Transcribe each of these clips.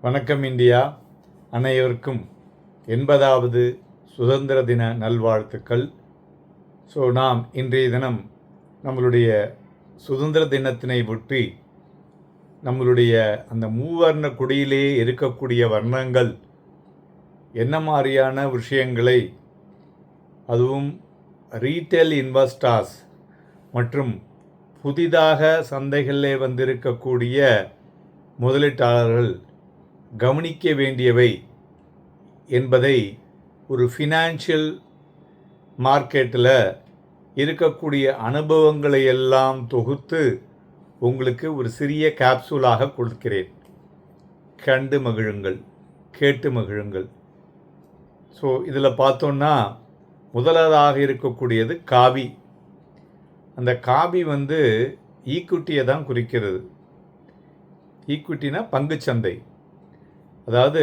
வணக்கம் இந்தியா. அனைவருக்கும் 80வது சுதந்திர தின நல்வாழ்த்துக்கள். நாம் இன்றைய தினம் நம்மளுடைய சுதந்திர தினத்தினை ஒட்டி நம்மளுடைய அந்த மூவர்ண கொடியிலே இருக்கக்கூடிய வர்ணங்கள் என்ன மாதிரியான விஷயங்களை, அதுவும் ரீட்டெயில் இன்வெஸ்டர்ஸ் மற்றும் புதிதாக சந்தைகளிலே வந்திருக்கக்கூடிய முதலீட்டாளர்கள் கவனிக்க வேண்டியவை என்பதை ஒரு ஃபினான்ஷியல் மார்க்கெட்டில் இருக்கக்கூடிய அனுபவங்களை எல்லாம் தொகுத்து உங்களுக்கு ஒரு சிறிய கேப்சூலாக கொடுக்கிறேன். கண்டு மகிழுங்கள், கேட்டு மகிழுங்கள். இதில் பார்த்தோன்னா முதலாவதாக இருக்கக்கூடியது காவி. அந்த காவி ஈக்விட்டியை தான் குறிக்கிறது. ஈக்விட்டினா பங்குச்சந்தை. அதாவது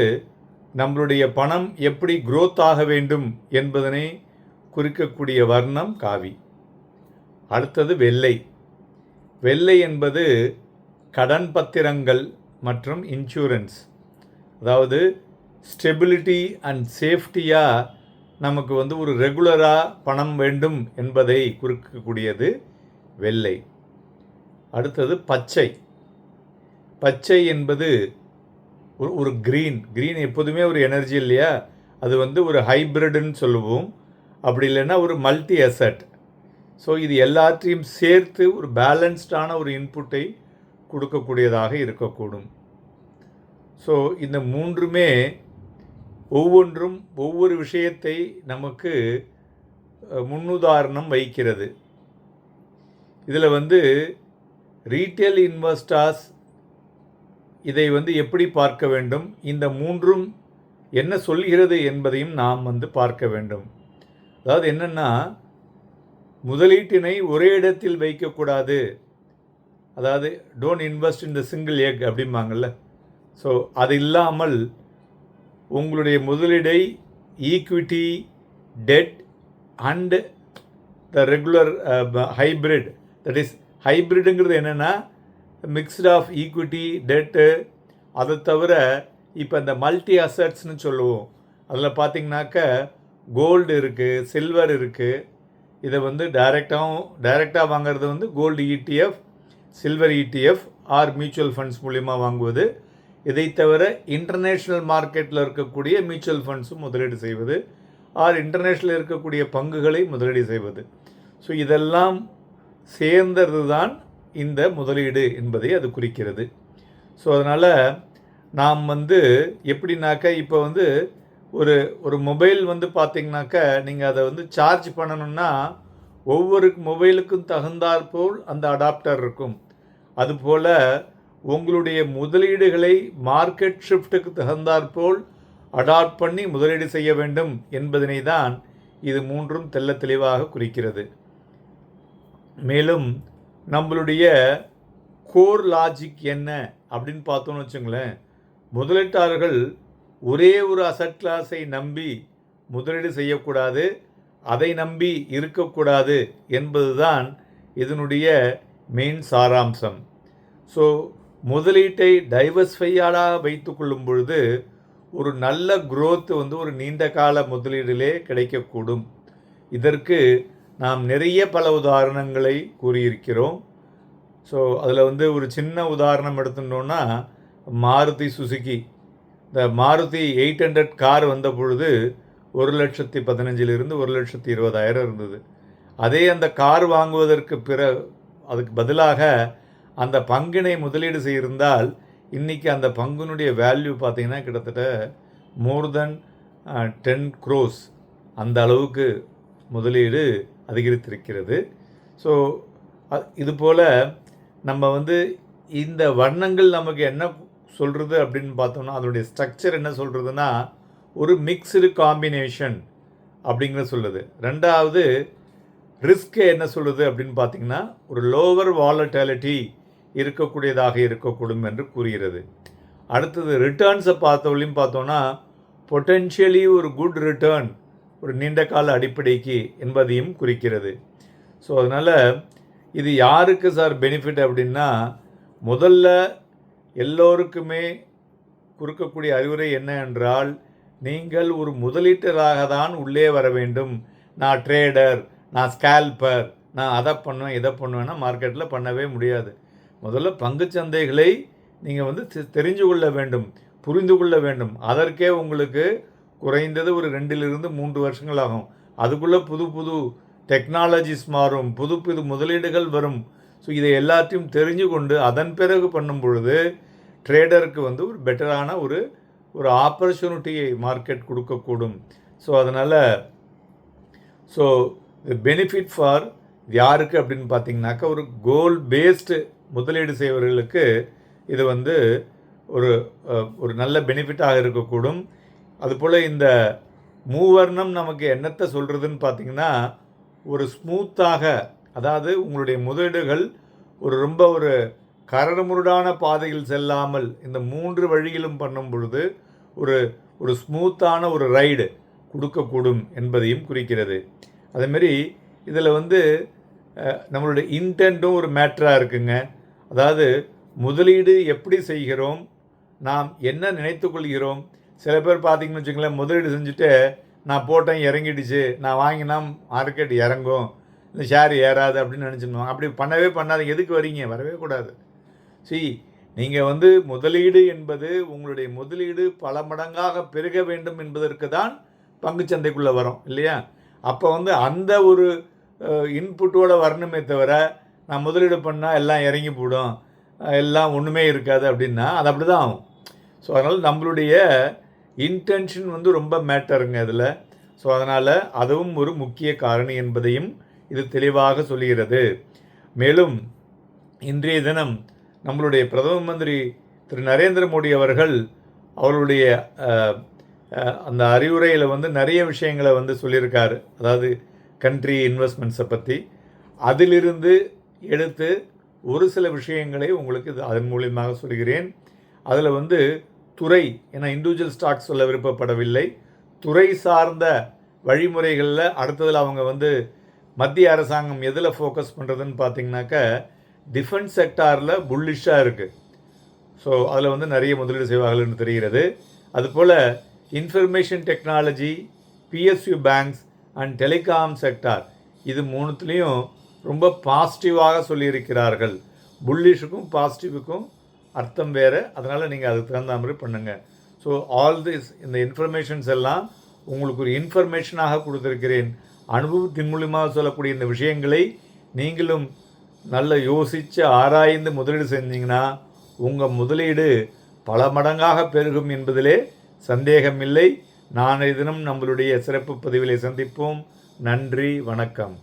நம்மளுடைய பணம் எப்படி growth ஆக வேண்டும் என்பதனை குறிக்கக்கூடிய வர்ணம் காவி. அடுத்தது வெள்ளை. வெள்ளை என்பது கடன் பத்திரங்கள் மற்றும் இன்சூரன்ஸ், அதாவது ஸ்டெபிலிட்டி அண்ட் சேஃப்டியாக நமக்கு ஒரு ரெகுலராக பணம் வேண்டும் என்பதை குறிக்கக்கூடியது வெள்ளை. அடுத்தது பச்சை. பச்சை என்பது ஒரு க்ரீன் எப்போதுமே ஒரு எனர்ஜி இல்லையா, அது ஒரு ஹைப்ரிட்னு சொல்லுவோம், அப்படி இல்லைன்னா ஒரு மல்டி அசட். இது எல்லாத்தையும் சேர்த்து ஒரு பேலன்ஸ்டான ஒரு இன்புட்டை கொடுக்கக்கூடியதாக இருக்கக்கூடும். இந்த மூன்றுமே ஒவ்வொன்றும் ஒவ்வொரு விஷயத்தை நமக்கு முன்னுதாரணம் வைக்கிறது. இதில் ரீட்டெயில் இன்வெஸ்டர்ஸ் இதை எப்படி பார்க்க வேண்டும், இந்த மூன்றும் என்ன சொல்கிறது என்பதையும் நாம் பார்க்க வேண்டும். அதாவது என்னென்னா, முதலீட்டினை ஒரே இடத்தில் வைக்கக்கூடாது. அதாவது don't invest in the single egg அப்படிம்பாங்கள்ல. அது இல்லாமல் உங்களுடைய முதலீடை equity, debt and the regular hybrid, that is ஹைப்ரிடுங்கிறது என்னென்னா மிக்ஸ்ட் ஆஃப் ஈக்விட்டி, டெட்டு, அதை தவிர இப்போ இந்த மல்டி அசட்ஸ்னு சொல்லுவோம். அதில் பார்த்திங்கனாக்க கோல்டு இருக்குது, சில்வர் இருக்குது. இதை டைரெக்டாக வாங்கிறது gold ETF, silver ETF or mutual funds மூலிமா வாங்குவது. இதை தவிர இன்டர்நேஷ்னல் மார்க்கெட்டில் இருக்கக்கூடிய மியூச்சுவல் ஃபண்ட்ஸும் முதலீடு செய்வது, ஆர் இன்டர்நேஷ்னலில் இருக்கக்கூடிய பங்குகளை முதலீடு செய்வது. இதெல்லாம் சேர்ந்தது தான் இந்த முதலீடு என்பதை அது குறிக்கிறது. அதனால் நாம் எப்படின்னாக்கா, இப்போ ஒரு மொபைல் பார்த்திங்கனாக்கா, நீங்கள் அதை சார்ஜ் பண்ணணுன்னா ஒவ்வொரு மொபைலுக்கும் தகுந்தாற்போல் அந்த அடாப்டர் இருக்கும். அதுபோல் உங்களுடைய முதலீடுகளை மார்க்கெட் ஷிஃப்ட்டுக்கு தகுந்தாற்போல் அடாப்ட் பண்ணி முதலீடு செய்ய வேண்டும் என்பதனை தான் இது மூன்றும் தெள்ள தெளிவாக குறிக்கிறது. மேலும் நம்மளுடைய கோர் லாஜிக் என்ன அப்படின்னு பார்த்தோன்னு வச்சுங்களேன், முதலீட்டாளர்கள் ஒரே ஒரு அசட் கிளாஸை நம்பி முதலீடு செய்யக்கூடாது, அதை நம்பி இருக்கக்கூடாது என்பது தான் இதனுடைய மெயின் சாராம்சம். முதலீட்டை டைவர்ஸ்ஃபையாக வைத்து கொள்ளும் பொழுது ஒரு நல்ல growth ஒரு நீண்ட கால முதலீடிலே கிடைக்கக்கூடும். இதற்கு நாம் நிறைய பல உதாரணங்களை கூறியிருக்கிறோம். அதில் ஒரு சின்ன உதாரணம் எடுத்துட்டோன்னா, மாருதி சுசுகி. இந்த மாருதி 800 கார் வந்த பொழுது 1,15,000 1,20,000 இருந்தது. அதே அந்த கார் வாங்குவதற்கு அதுக்கு பதிலாக அந்த பங்கினை முதலீடு செய்திருந்தால் இன்றைக்கி அந்த பங்கினுடைய வேல்யூ பார்த்திங்கன்னா கிட்டத்தட்ட மோர் தென் 10 crores அந்த அளவுக்கு முதலீடு அதிகரித்திருக்கிறது. இதுபோல் நம்ம இந்த வர்ணங்கள் நமக்கு என்ன சொல்கிறது அப்படின்னு பார்த்தோம்னா, அதனுடைய ஸ்ட்ரக்சர் என்ன சொல்கிறதுனா ஒரு மிக்ஸ்டு காம்பினேஷன் அப்படிங்கிறத சொல்லுது. ரெண்டாவது ரிஸ்க் என்ன சொல்லுது அப்படின்னு பார்த்திங்கன்னா, ஒரு லோவர் வாலட்டிலிட்டி இருக்கக்கூடியதாக இருக்கக்கூடும் என்று கூறுகிறது. அடுத்தது ரிட்டர்ன்ஸை பார்த்தோன்னா பொட்டென்ஷியலி ஒரு குட் ரிட்டர்ன், ஒரு நீண்ட கால அடிப்படைக்கு என்பதையும் குறிக்கிறது. அதனால் இது யாருக்கு சார் பெனிஃபிட் அப்படின்னா, முதல்ல எல்லோருக்குமே கொடுக்கக்கூடிய அறிவுரை என்ன என்றால், நீங்கள் ஒரு முதலீட்டராக தான் உள்ளே வர வேண்டும். நான் ட்ரேடர், நான் ஸ்கேல்பர், நான் அதை பண்ணுவேன் இதை பண்ணுவேன்னா மார்க்கெட்டில் பண்ணவே முடியாது. முதல்ல பங்குச்சந்தைகளை நீங்கள் வந்து தெரிஞ்சு கொள்ள வேண்டும், புரிந்து கொள்ள வேண்டும். அதற்கே உங்களுக்கு குறைந்தது ஒரு 2லிருந்து 3 வருஷங்கள் ஆகும். அதுக்குள்ளே புது புது டெக்னாலஜிஸ் மாறும், புது புது முதலீடுகள் வரும். ஸோ இதை எல்லாத்தையும் தெரிஞ்சு கொண்டு அதன் பிறகு பண்ணும் பொழுது ட்ரேடருக்கு வந்து ஒரு பெட்டரான ஒரு ஆப்பர்ச்சுனிட்டியை மார்க்கெட் கொடுக்கக்கூடும். ஸோ அதனால் பெனிஃபிட் ஃபார் யாருக்கு அப்படின்னு பார்த்தீங்கன்னாக்கா, ஒரு கோல் பேஸ்டு முதலீடு செய்வர்களுக்கு இது வந்து ஒரு நல்ல பெனிஃபிட்டாக இருக்கக்கூடும். அதுபோல் இந்த மூவர்ணம் நமக்கு என்னத்தை சொல்கிறதுன்னு பார்த்தீங்கன்னா, ஒரு ஸ்மூத்தாக, அதாவது உங்களுடைய முதலீடுகள் ரொம்ப கரடுமுரடான பாதையில் செல்லாமல் இந்த 3 வழியிலும் பண்ணும் பொழுது ஒரு ஸ்மூத்தான ஒரு ரைடு கொடுக்கக்கூடும் என்பதையும் குறிக்கிறது. அதேமாரி இதில் வந்து நம்மளுடைய இன்டென்ட்டும் ஒரு மேட்டராக இருக்குங்க. அதாவது முதலீடு எப்படி செய்கிறோம், நாம் என்ன நினைத்து கொள்கிறோம். சில பேர் பார்த்திங்கன்னு வச்சுங்களேன், முதலீடு செஞ்சுட்டு நான் போட்டேன் இறங்கிடுச்சு, நான் வாங்கினா மார்க்கெட் இறங்கும், இந்த ஷேர் ஏறாது அப்படின்னு நினச்சிருவாங்க. அப்படி பண்ணவே பண்ணாதீங்க. எதுக்கு வரீங்க? வரவே கூடாது. நீங்கள் வந்து முதலீடு என்பது உங்களுடைய முதலீடு பல மடங்காக பெருக வேண்டும் என்பதற்கு தான் பங்குச்சந்தைக்குள்ளே வரும் இல்லையா? அப்போ வந்து அந்த ஒரு இன்புட்டோடு வரணுமே தவிர, நான் முதலீடு பண்ணால் எல்லாம் இறங்கி போடும், எல்லாம் ஒன்றுமே இருக்காது அப்படின்னா அது அப்படி தான் ஆகும். ஸோ அதனால் நம்மளுடைய இன்டென்ஷன் வந்து ரொம்ப மேட்டருங்க இதில். ஸோ அதனால் அதுவும் ஒரு முக்கிய காரணி என்பதையும் இது தெளிவாக சொல்கிறது. மேலும் இன்றைய தினம் நம்மளுடைய பிரதம மந்திரி திரு நரேந்திர மோடி அவர்கள் அவருடைய அந்த அறிவுரையில் வந்து நிறைய விஷயங்களை வந்து சொல்லியிருக்காரு. அதாவது கண்ட்ரி இன்வெஸ்ட்மெண்ட்ஸை பற்றி அதிலிருந்து எடுத்து ஒரு சில விஷயங்களை உங்களுக்கு அதன் மூலியமாக சொல்கிறேன். அதில் வந்து துறை, ஏன்னா இண்டிவிஜுவல் ஸ்டாக்ஸ் சொல்ல விருப்பப்படவில்லை, துறை சார்ந்த வழிமுறைகளில் அடுத்ததில் அவங்க வந்து மத்திய அரசாங்கம் எதில் ஃபோக்கஸ் பண்ணுறதுன்னு பார்த்தீங்கன்னாக்கா டிஃபென்ஸ் செக்டாரில் புல்லிஷாக இருக்குது. ஸோ அதில் வந்து நிறைய முதலீடு செய்வார்கள்னு தெரிகிறது. அதுபோல் information technology, PSU banks and telecom sector, இது மூணுத்துலேயும் ரொம்ப பாசிட்டிவாக சொல்லியிருக்கிறார்கள். புல்லிஷுக்கும் பாசிட்டிவுக்கும் அர்த்தம் வேறு. அதனால் நீங்கள் அதுக்கு தகுந்த மாதிரி பண்ணுங்கள். ஸோ ஆல் திஸ், இந்த இன்ஃபர்மேஷன்ஸ் எல்லாம் உங்களுக்கு ஒரு இன்ஃபர்மேஷனாக கொடுத்துருக்கிறேன். அனுபவத்தின் மூலியமாக சொல்லக்கூடிய இந்த விஷயங்களை நீங்களும் நல்ல யோசித்து ஆராய்ந்து முதலீடு செஞ்சீங்கன்னா உங்கள் முதலீடு பல மடங்காக பெருகும் என்பதிலே சந்தேகமில்லை. நாளைய தினம் நம்மளுடைய சிறப்பு பதிவிலே சந்திப்போம். நன்றி, வணக்கம்.